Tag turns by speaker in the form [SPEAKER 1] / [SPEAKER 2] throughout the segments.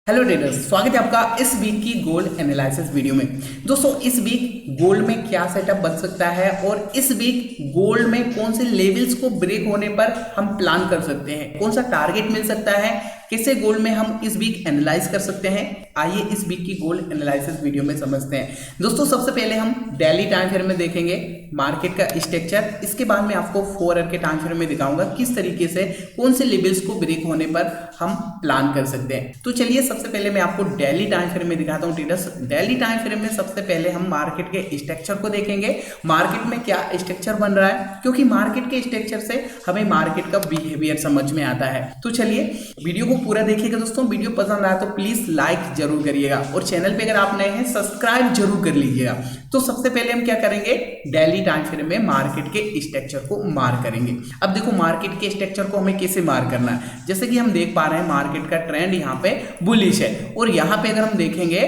[SPEAKER 1] Hello traders, स्वागत है आपका इस वीक की गोल्ड एनालिसिस वीडियो में। दोस्तों, इस वीक गोल्ड में क्या सेटअप बन सकता है और इस वीक गोल्ड में कौन से लेवल्स को ब्रेक होने पर हम प्लान कर सकते हैं, कौन सा टारगेट मिल सकता है, कैसे गोल्ड में हम इस वीक एनालाइज कर सकते हैं, आइए इस वीक की गोल्ड एनालिसिस वीडियो में समझते हैं। दोस्तों, सबसे पहले हम डेली टाइम फ्रेम में देखेंगे मार्केट का स्ट्रक्चर। इसके बाद में आपको 4 आवर के टाइम फ्रेम में दिखाऊंगा किस तरीके से कौन से लेवल्स को ब्रेक होने पर हम प्लान कर सकते हैं। तो चलिए, सबसे पहले मैं आपको डेली टाइम फ्रेम में दिखाता हूं ट्रेडर्स। डेली टाइम फ्रेम में सबसे पहले हम मार्केट के स्ट्रक्चर को देखेंगे, मार्केट में क्या स्ट्रक्चर बन रहा है, क्योंकि मार्केट के स्ट्रक्चर से हमें मार्केट का बिहेवियर समझ में आता है। तो चलिए वीडियो को पूरा देखिएगा दोस्तों। वीडियो पसंद आया तो प्लीज लाइक जरूर करिएगा और चैनल पे अगर आप नए हैं सब्सक्राइब जरूर कर लीजिएगा। तो सबसे पहले हम क्या करेंगे, डेली टाइम फ्रेम में मार्केट के स्ट्रक्चर को मार्क करेंगे। अब देखो, मार्केट के स्ट्रक्चर को हमें कैसे मार्क करना है। जैसे कि हम देख पा रहे हैं मार्केट का ट्रेंड यहाँ पे बुलिश है और यहाँ पे अगर हम देखेंगे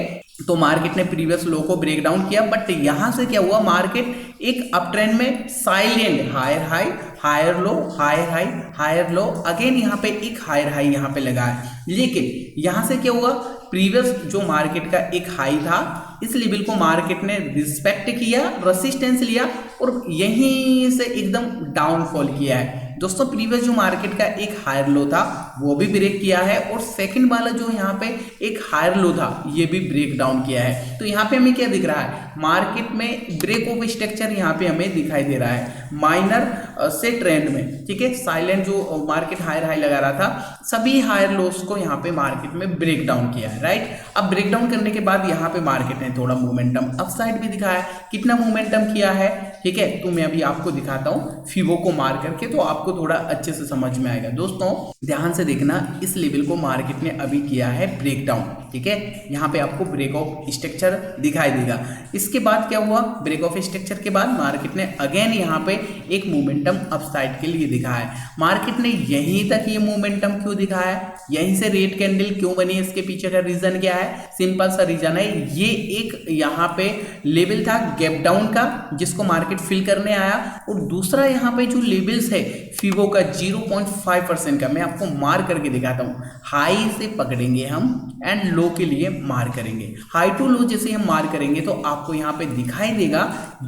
[SPEAKER 1] तो मार्केट ने प्रीवियस लो को ब्रेक डाउन किया, बट यहां से क्या हुआ, मार्केट एक अप ट्रेंड में silent higher high higher low higher high higher low, again यहाँ पे एक हायर हाई यहाँ पे लगा है। लेकिन यहां से क्या हुआ, प्रीवियस जो मार्केट का एक हाई था इस लेवल को मार्केट ने रिस्पेक्ट किया, रेसिस्टेंस लिया और यहीं से एकदम डाउनफॉल किया है। दोस्तों, प्रीवियस जो मार्केट का एक हायर लो था वो भी ब्रेक किया है और सेकंड वाला जो यहाँ पे एक हायर लो था ये भी ब्रेक डाउन किया है। तो यहाँ पे हमें क्या दिख रहा है, मार्केट में ब्रेक ऑफ स्ट्रक्चर यहाँ पे हमें दिखाई दे रहा है माइनर से ट्रेंड में। ठीक है, साइलेंट जो मार्केट हायर हाई लगा रहा था सभी हायर लोस को यहाँ पे मार्केट में ब्रेक डाउन किया है। राइट, अब ब्रेक डाउन करने के बाद यहाँ पे मार्केट ने थोड़ा मोमेंटम अपसाइड भी दिखाया। कितना मोमेंटम किया है, ठीक है, तो मैं अभी आपको दिखाता हूँ फिबो को मार्क करके, तो आपको थोड़ा अच्छे से समझ में आएगा। दोस्तों ध्यान से देखना, इस लेवल को मार्केट ने अभी किया है ब्रेक डाउन। ठीक है, यहाँ पे आपको ब्रेक ऑफ स्ट्रक्चर दिखाई देगा। इसके बाद क्या हुआ, ब्रेक ऑफ स्ट्रक्चर के बाद मार्केट ने अगेन यहाँ पे एक मोमेंटम अपसाइड के लिए दिखाया है। मार्केट ने यहीं तक ये मोमेंटम क्यों दिखाया, यहीं से रेड कैंडल क्यों बनी, इसके पीछे का रीजन क्या है, सिंपल सा रीजन है, ये एक यहाँ पे लेवल था गैप डाउन का जिसको मार्केट फिल करने आया, और दूसरा यहाँ पे जो लेवल्स है फिबो का 0.5% का मैं आपको मार्क करके दिखाता हूँ। हाई से पकड़ेंगे हम एंड लो के लिए मार्क करेंगे। हाई टू लो जैसे हम मार्क करेंगे तो आपको यहाँ पे दिखाई देगा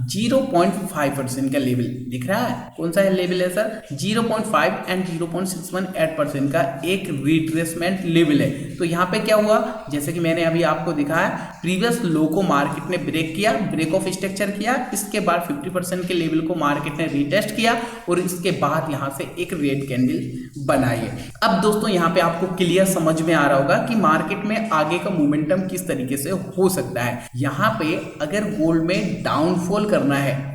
[SPEAKER 1] 0.5% का लेवल दिख रहा है। कौन सा लेवल है सर, 0.5 एंड 0.618% का एक रिट्रेसमेंट लेवल है। तो यहाँ पे क्या हुआ, जैसे कि मैंने अभी आपको दिखाया, प्रीवियस लो को मार्केट ने ब्रेक किया, ब्रेक ऑफ स्ट्रक्चर किया, इसके बाद 50% के लेवल को मार्केट ने रीटेस्ट किया और इसके बाद यहाँ से एक रेड कैंडल बनाई है। अब दोस्तों यहाँ पे आपको क्लियर समझ में आ रहा होगा कि मार्केट में आगे का मोमेंटम किस तरीके से हो सकता है। यहाँ पे अगर गोल्ड में डाउनफॉल करना है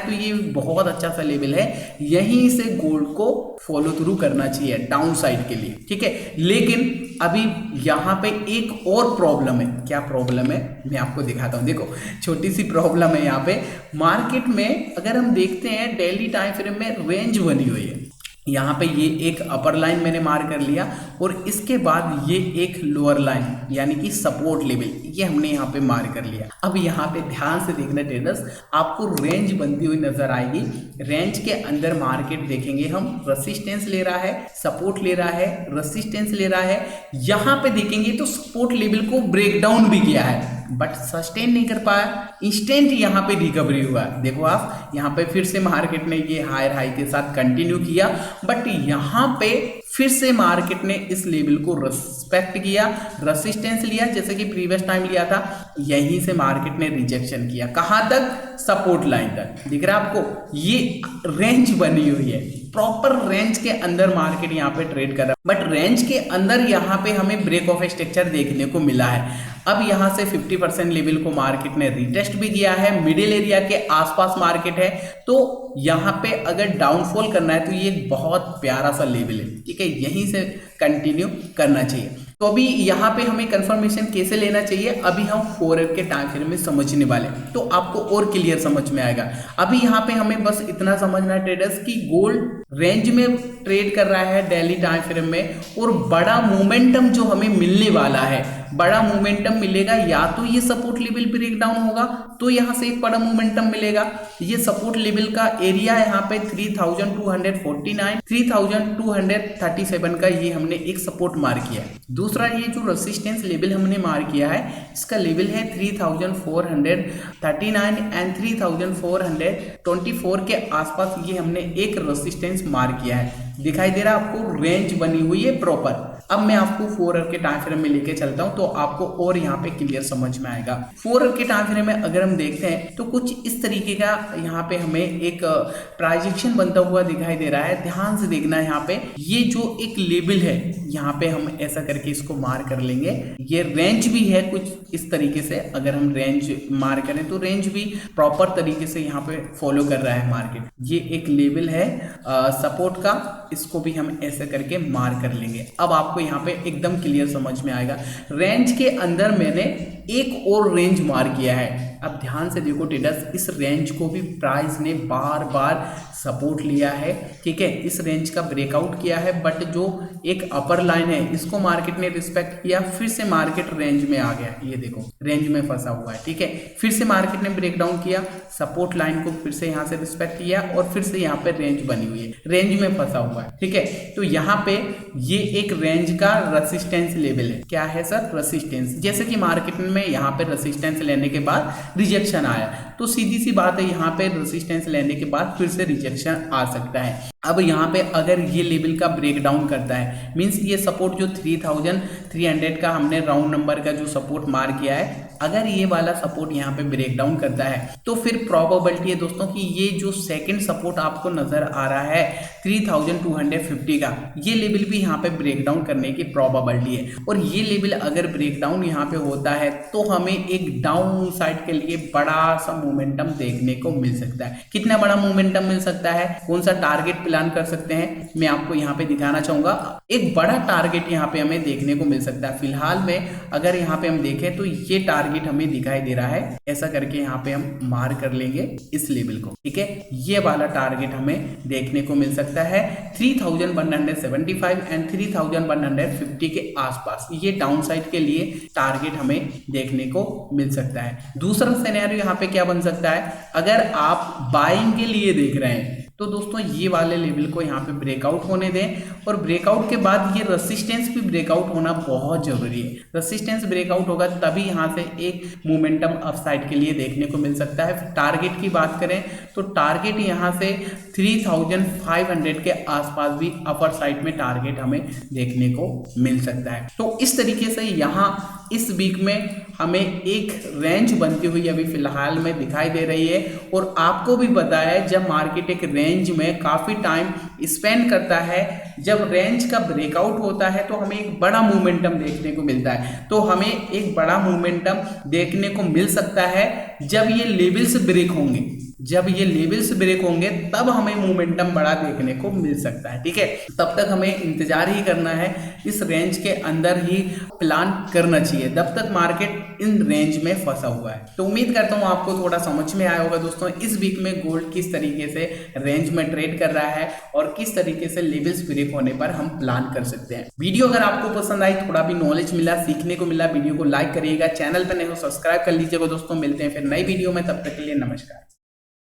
[SPEAKER 1] तो ये बहुत अच्छा सा लेवल है, यहीं से गोल्ड को फॉलो थ्रू करना चाहिए डाउन साइड के लिए। ठीक है, लेकिन अभी यहाँ पे एक और प्रॉब्लम है। क्या प्रॉब्लम है मैं आपको दिखाता हूँ। देखो, छोटी सी प्रॉब्लम है यहाँ पे। मार्केट में अगर हम देखते हैं डेली टाइम फ्रेम में रेंज बनी हुई है। यहाँ पे ये एक अपर लाइन मैंने मार्क कर लिया और इसके बाद ये एक लोअर लाइन यानी कि सपोर्ट लेवल ये हमने यहाँ पे मार्क कर लिया। अब यहाँ पे ध्यान से देखना ट्रेडर्स, आपको रेंज बनती हुई नजर आएगी। रेंज के अंदर मार्केट देखेंगे हम, रेसिस्टेंस ले रहा है, सपोर्ट ले रहा है, रेसिस्टेंस ले रहा है। यहाँ पे देखेंगे तो सपोर्ट लेवल को ब्रेक डाउन भी किया है बट सस्टेन नहीं कर पाया, इंस्टेंट यहाँ पे रिकवरी हुआ। देखो आप, यहाँ पे फिर से मार्केट ने ये हायर हाई के साथ कंटिन्यू किया, बट यहाँ पे फिर से मार्केट ने इस लेवल को रिस्पेक्ट किया, रेसिस्टेंस लिया, जैसे कि प्रीवियस टाइम लिया था, यहीं से मार्केट ने रिजेक्शन किया। कहां तक, सपोर्ट लाइन तक। दिख रहा है आपको, ये रेंज बनी हुई है, प्रॉपर रेंज के अंदर मार्केट यहाँ पे ट्रेड कर रहा है, बट रेंज के अंदर यहाँ पे हमें ब्रेक ऑफ स्ट्रक्चर देखने को मिला है। अब यहाँ से 50% लेवल को मार्केट ने रिटेस्ट भी किया है, मिडिल एरिया के आसपास मार्केट है, तो यहाँ पे अगर डाउनफॉल करना है तो ये बहुत प्यारा सा लेवल है। ठीक है, यहीं से कंटिन्यू करना चाहिए। तो अभी यहाँ पे हमें कंफर्मेशन कैसे लेना चाहिए, अभी हम 4 आवर के टाइम फ्रेम में समझने वाले, तो आपको और क्लियर समझ में आएगा। अभी यहाँ पे हमें बस इतना समझना है ट्रेडर्स की गोल्ड रेंज में ट्रेड कर रहा है डेली टाइम फ्रेम में, और बड़ा मोमेंटम जो हमें मिलने वाला है, बड़ा मोमेंटम मिलेगा, या तो ये सपोर्ट लेवल ब्रेक डाउन होगा तो यहाँ से एक बड़ा मोमेंटम मिलेगा। ये सपोर्ट लेवल का एरिया यहाँ पे 3249 3237 का ये हमने एक सपोर्ट मार्क किया है। दूसरा दूसरा ये जो रेजिस्टेंस लेवल हमने मार्क किया है, इसका लेवल है 3439 एंड 3424 के आसपास ये हमने एक रेजिस्टेंस मार्क किया है। दिखाई दे रहा है आपको, रेंज बनी हुई है प्रॉपर। अब मैं आपको 4 आवर के टाइम फ्रेम में लेके चलता हूं तो आपको और यहाँ पे क्लियर समझ में आएगा। 4 आवर के टाइम फ्रेम में अगर हम देखते हैं तो कुछ इस तरीके का यहाँ पे हमें एक प्रोजेक्शन बनता हुआ दिखाई दे रहा है। ध्यान से देखना है, यहाँ पे ये जो एक लेवल है, यहाँ पे हम ऐसा करके इसको मार्क कर लेंगे। ये रेंज भी है कुछ इस तरीके से, अगर हम रेंज मार्क करें तो रेंज भी प्रॉपर तरीके से यहाँ पे फॉलो कर रहा है मार्केट। ये एक लेवल है सपोर्ट का, इसको भी हम ऐसे करके मार्क कर लेंगे। अब आपको यहाँ पे एकदम क्लियर समझ में आएगा। रेंज के अंदर मैंने एक और रेंज मार्क किया है। अब ध्यान से देखो ट्रेडर्स, इस रेंज को भी प्राइस ने बार बार सपोर्ट लिया है, ठीक है, इस रेंज का ब्रेकआउट किया है, बट जो एक अपर लाइन है इसको मार्केट ने रिस्पेक्ट किया, फिर से मार्केट रेंज में आ गया। ये देखो रेंज में फंसा हुआ है, ठीक है, फिर से मार्केट ने ब्रेकडाउन किया, सपोर्ट लाइन को फिर से यहाँ से रिस्पेक्ट किया और फिर से यहाँ पे रेंज बनी हुई है, रेंज में फंसा हुआ है, ठीक है। तो यहाँ पे ये एक रेंज का रेसिस्टेंस लेवल है। क्या है सर? रेसिस्टेंस। जैसे कि मार्केट में यहाँ पे रेसिस्टेंस लेने के बाद रिजेक्शन आया, तो सीधी सी बात है यहाँ पे रेसिस्टेंस लेने के बाद फिर से रिजेक्शन आ सकता है। अब यहाँ पे अगर ये लेवल का ब्रेक डाउन करता है, मींस ये सपोर्ट जो 3300 का हमने राउंड नंबर का जो सपोर्ट मार्क किया है, अगर ये वाला सपोर्ट यहाँ पे ब्रेक डाउन करता है तो फिर प्रोबेबिलिटी है दोस्तों कि ये जो सेकंड सपोर्ट आपको नजर आ रहा है 3250 का, ये लेवल भी यहाँ पे ब्रेक डाउन करने की प्रोबेबिलिटी है। और ये लेवल अगर ब्रेक डाउन यहाँ पे होता है तो हमें एक डाउन साइड के लिए बड़ा सा मोमेंटम देखने को मिल सकता है। कितना बड़ा मोमेंटम मिल सकता है, कौन सा टारगेट प्लान कर सकते हैं, मैं आपको यहाँ पे दिखाना चाहूंगा। एक बड़ा टारगेट यहाँ पे हमें देखने को मिल सकता है। फिलहाल में अगर यहाँ पे हम देखें तो ये टारगेट हमें दिखाई दे रहा है, ऐसा करके यहाँ पे हम मार्क कर लेंगे इस लेवल को, ठीक है। ये वाला टारगेट हमें देखने को मिल सकता है 3175 एंड 3150 के आसपास। ये डाउन साइड के लिए टारगेट हमें देखने को मिल सकता है। दूसरा सिनेरियो यहाँ पे क्या बन सकता है, अगर आप बाइंग के लिए देख रहे हैं तो दोस्तों ये वाले लेवल को यहाँ पे ब्रेकआउट होने दें, और ब्रेकआउट के बाद ये रेसिस्टेंस भी ब्रेकआउट होना बहुत जरूरी है। रेसिस्टेंस ब्रेकआउट होगा तभी यहाँ से एक मोमेंटम अपसाइड के लिए देखने को मिल सकता है। टारगेट की बात करें तो टारगेट यहाँ से 3500 के आसपास भी अपर साइड में टारगेट हमें देखने को मिल सकता है। तो इस तरीके से यहाँ इस वीक में हमें एक रेंज बनती हुई अभी फिलहाल में दिखाई दे रही है। और आपको भी पता है जब मार्केट एक रेंज में काफी टाइम स्पेंड करता है, जब रेंज का ब्रेकआउट होता है तो हमें एक बड़ा मोमेंटम देखने को मिलता है। तो हमें एक बड़ा मोमेंटम देखने को मिल सकता है जब ये लेवल्स ब्रेक होंगे, जब ये लेवल्स ब्रेक होंगे तब हमें मोमेंटम बड़ा देखने को मिल सकता है, ठीक है। तब तक हमें इंतजार ही करना है, इस रेंज के अंदर ही प्लान करना चाहिए जब तक मार्केट इन रेंज में फंसा हुआ है। तो उम्मीद करता हूं आपको थोड़ा समझ में आया होगा दोस्तों, इस वीक में गोल्ड किस तरीके से रेंज में ट्रेड कर रहा है और किस तरीके से लेवल्स ब्रेक होने पर हम प्लान कर सकते हैं। वीडियो अगर आपको पसंद आई, थोड़ा भी नॉलेज मिला, सीखने को मिला, वीडियो को लाइक करिएगा, चैनल पर नहीं हो सब्सक्राइब कर लीजिएगा दोस्तों। मिलते हैं फिर नई वीडियो में, तब तक के लिए नमस्कार।